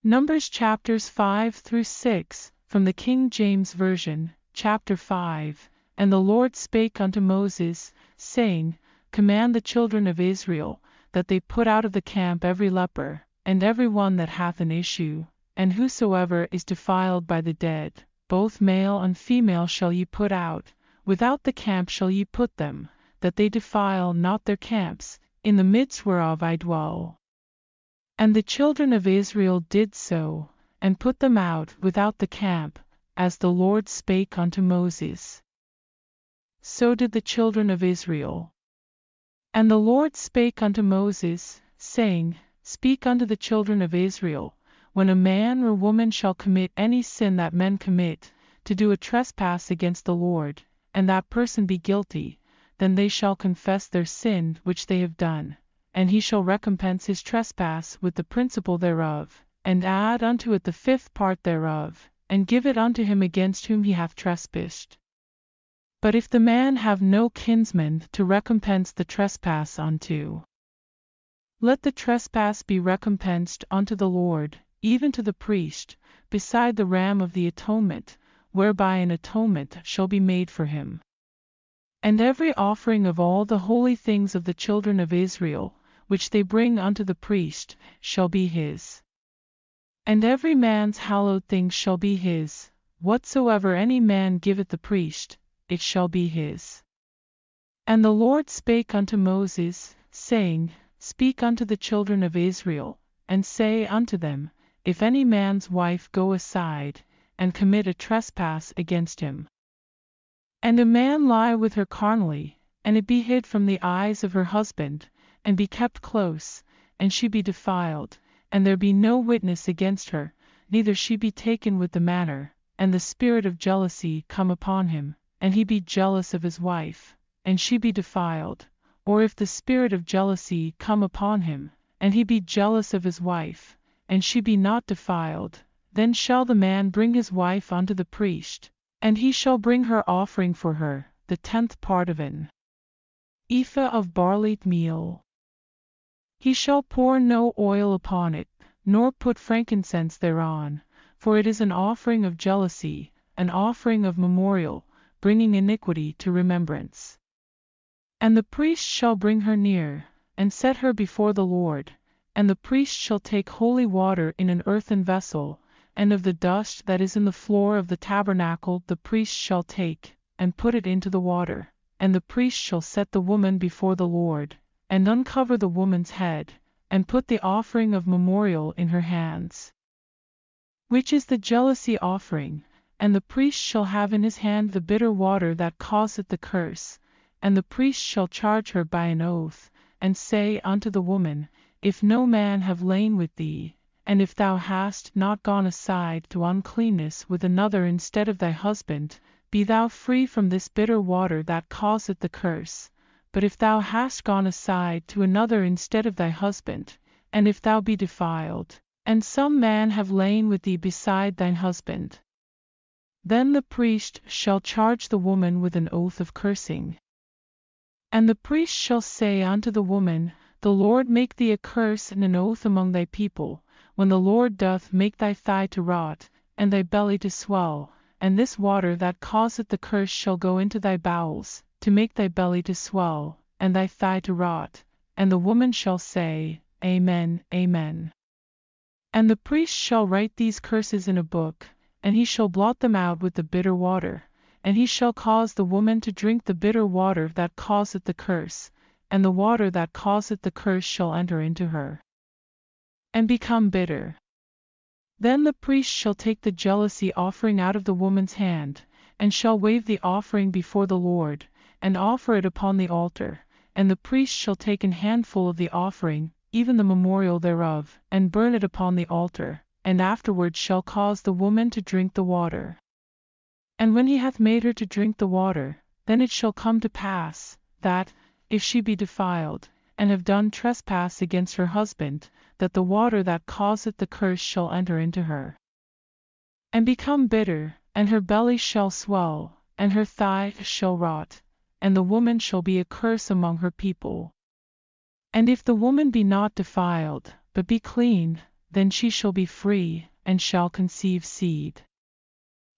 Numbers chapters 5 through 6, from the King James Version, chapter 5. And the Lord spake unto Moses, saying, Command the children of Israel, that they put out of the camp every leper, and every one that hath an issue, and whosoever is defiled by the dead, both male and female shall ye put out, without the camp shall ye put them, that they defile not their camps, in the midst whereof I dwell. And the children of Israel did so, and put them out without the camp, as the Lord spake unto Moses. So did the children of Israel. And the Lord spake unto Moses, saying, Speak unto the children of Israel, when a man or woman shall commit any sin that men commit, to do a trespass against the Lord, and that person be guilty, then they shall confess their sin which they have done, and he shall recompense his trespass with the principal thereof, and add unto it the fifth part thereof, and give it unto him against whom he hath trespassed. But if the man have no kinsman to recompense the trespass unto, let the trespass be recompensed unto the Lord, even to the priest, beside the ram of the atonement, whereby an atonement shall be made for him. And every offering of all the holy things of the children of Israel, which they bring unto the priest, shall be his. And every man's hallowed thing shall be his, whatsoever any man giveth the priest, it shall be his. And the Lord spake unto Moses, saying, Speak unto the children of Israel, and say unto them, If any man's wife go aside, and commit a trespass against him, and a man lie with her carnally, and it be hid from the eyes of her husband, and be kept close, and she be defiled, and there be no witness against her, neither she be taken with the matter, and the spirit of jealousy come upon him, and he be jealous of his wife, and she be defiled, or if the spirit of jealousy come upon him, and he be jealous of his wife, and she be not defiled, then shall the man bring his wife unto the priest, and he shall bring her offering for her, the 10th part of an ephah of barley meal. He shall pour no oil upon it, nor put frankincense thereon, for it is an offering of jealousy, an offering of memorial, bringing iniquity to remembrance. And the priest shall bring her near, and set her before the Lord, and the priest shall take holy water in an earthen vessel, and of the dust that is in the floor of the tabernacle the priest shall take, and put it into the water, and the priest shall set the woman before the Lord, and uncover the woman's head, and put the offering of memorial in her hands, which is the jealousy offering, and the priest shall have in his hand the bitter water that causeth the curse, and the priest shall charge her by an oath, and say unto the woman, If no man have lain with thee, and if thou hast not gone aside to uncleanness with another instead of thy husband, be thou free from this bitter water that causeth the curse. But if thou hast gone aside to another instead of thy husband, and if thou be defiled, and some man have lain with thee beside thine husband, then the priest shall charge the woman with an oath of cursing. And the priest shall say unto the woman, The Lord make thee a curse and an oath among thy people, when the Lord doth make thy thigh to rot, and thy belly to swell, and this water that causeth the curse shall go into thy bowels, to make thy belly to swell, and thy thigh to rot. And the woman shall say, Amen, Amen. And the priest shall write these curses in a book, and he shall blot them out with the bitter water, and he shall cause the woman to drink the bitter water that causeth the curse, and the water that causeth the curse shall enter into her, and become bitter. Then the priest shall take the jealousy offering out of the woman's hand, and shall wave the offering before the Lord, and offer it upon the altar, and the priest shall take an handful of the offering, even the memorial thereof, and burn it upon the altar, and afterward shall cause the woman to drink the water. And when he hath made her to drink the water, then it shall come to pass, that, if she be defiled, and have done trespass against her husband, that the water that causeth the curse shall enter into her, and become bitter, and her belly shall swell, and her thigh shall rot, and the woman shall be a curse among her people. And if the woman be not defiled, but be clean, then she shall be free, and shall conceive seed.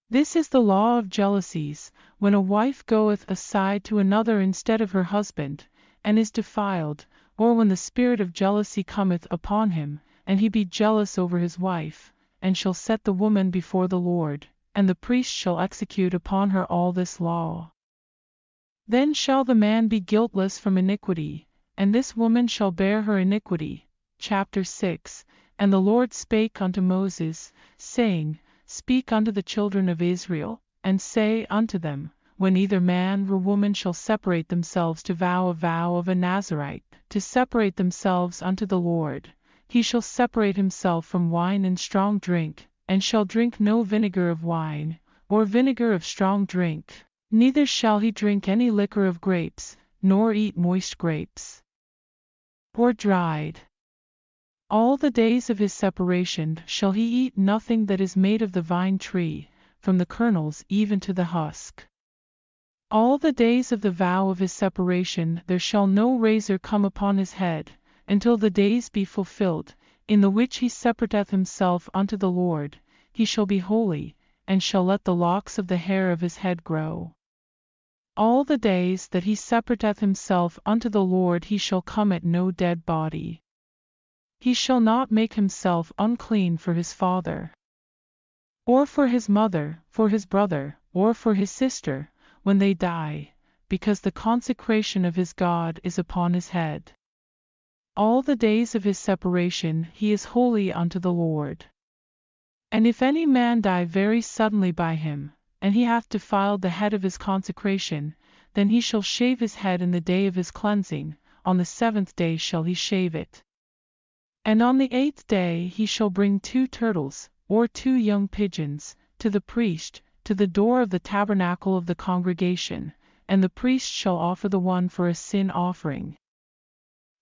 This is the law of jealousies, when a wife goeth aside to another instead of her husband, and is defiled, or when the spirit of jealousy cometh upon him, and he be jealous over his wife, and shall set the woman before the Lord, and the priest shall execute upon her all this law. Then shall the man be guiltless from iniquity, and this woman shall bear her iniquity. Chapter 6. And the Lord spake unto Moses, saying, Speak unto the children of Israel, and say unto them, when either man or woman shall separate themselves to vow a vow of a Nazarite, to separate themselves unto the Lord, he shall separate himself from wine and strong drink, and shall drink no vinegar of wine, or vinegar of strong drink, neither shall he drink any liquor of grapes, nor eat moist grapes, or dried. All the days of his separation shall he eat nothing that is made of the vine tree, from the kernels even to the husk. All the days of the vow of his separation there shall no razor come upon his head, until the days be fulfilled, in the which he separateth himself unto the Lord. He shall be holy, and shall let the locks of the hair of his head grow. All the days that he separateth himself unto the Lord he shall come at no dead body. He shall not make himself unclean for his father, or for his mother, for his brother, or for his sister, when they die, because the consecration of his God is upon his head. All the days of his separation he is holy unto the Lord. And if any man die very suddenly by him, and he hath defiled the head of his consecration, then he shall shave his head in the day of his cleansing, on the 7th day shall he shave it. And on the 8th day he shall bring 2 turtles, or 2 young pigeons, to the priest, to the door of the tabernacle of the congregation, and the priest shall offer the one for a sin offering,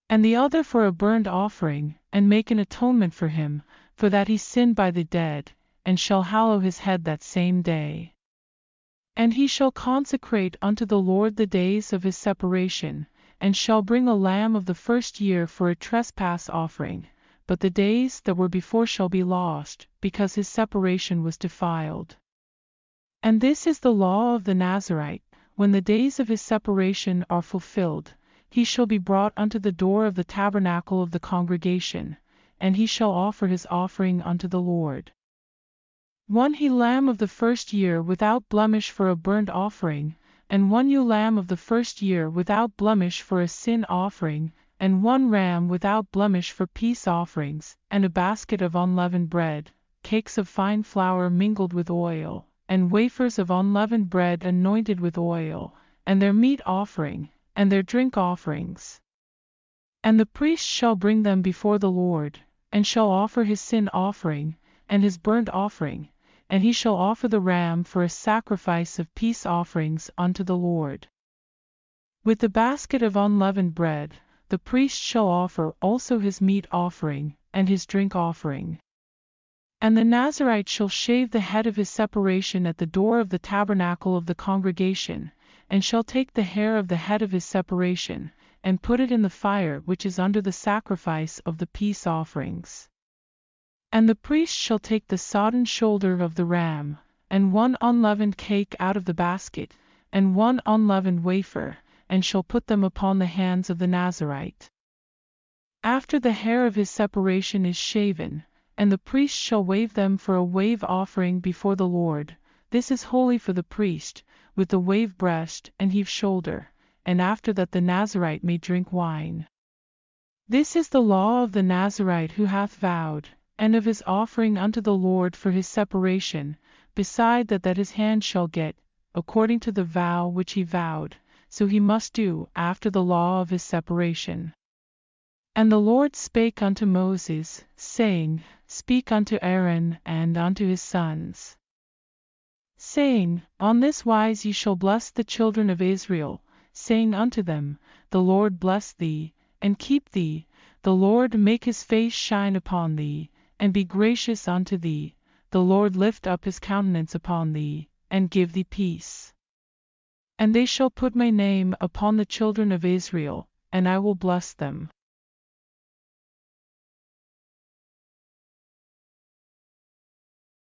and the other for a burnt offering, and make an atonement for him, for that he sinned by the dead, and shall hallow his head that same day. And he shall consecrate unto the Lord the days of his separation, and shall bring a lamb of the first year for a trespass offering, but the days that were before shall be lost, because his separation was defiled. And this is the law of the Nazarite, when the days of his separation are fulfilled, he shall be brought unto the door of the tabernacle of the congregation, and he shall offer his offering unto the Lord. 1 he lamb of the first year without blemish for a burnt offering, and 1 ewe lamb of the first year without blemish for a sin offering, and 1 ram without blemish for peace offerings, and a basket of unleavened bread, cakes of fine flour mingled with oil, and wafers of unleavened bread anointed with oil, and their meat offering, and their drink offerings. And the priest shall bring them before the Lord, and shall offer his sin offering, and his burnt offering, and he shall offer the ram for a sacrifice of peace offerings unto the Lord. With the basket of unleavened bread, the priest shall offer also his meat offering, and his drink offering. And the Nazarite shall shave the head of his separation at the door of the tabernacle of the congregation, and shall take the hair of the head of his separation, and put it in the fire which is under the sacrifice of the peace offerings. And the priest shall take the sodden shoulder of the ram, and 1 unleavened cake out of the basket, and 1 unleavened wafer, and shall put them upon the hands of the Nazarite. After the hair of his separation is shaven, and the priest shall wave them for a wave offering before the Lord. This is holy for the priest, with the wave breast and heave shoulder, and after that the Nazarite may drink wine. This is the law of the Nazarite who hath vowed, and of his offering unto the Lord for his separation, beside that his hand shall get, according to the vow which he vowed, so he must do after the law of his separation. And the Lord spake unto Moses, saying, Speak unto Aaron and unto his sons, saying, On this wise ye shall bless the children of Israel, saying unto them, The Lord bless thee, and keep thee, the Lord make his face shine upon thee, and be gracious unto thee, the Lord lift up his countenance upon thee, and give thee peace. And they shall put my name upon the children of Israel, and I will bless them.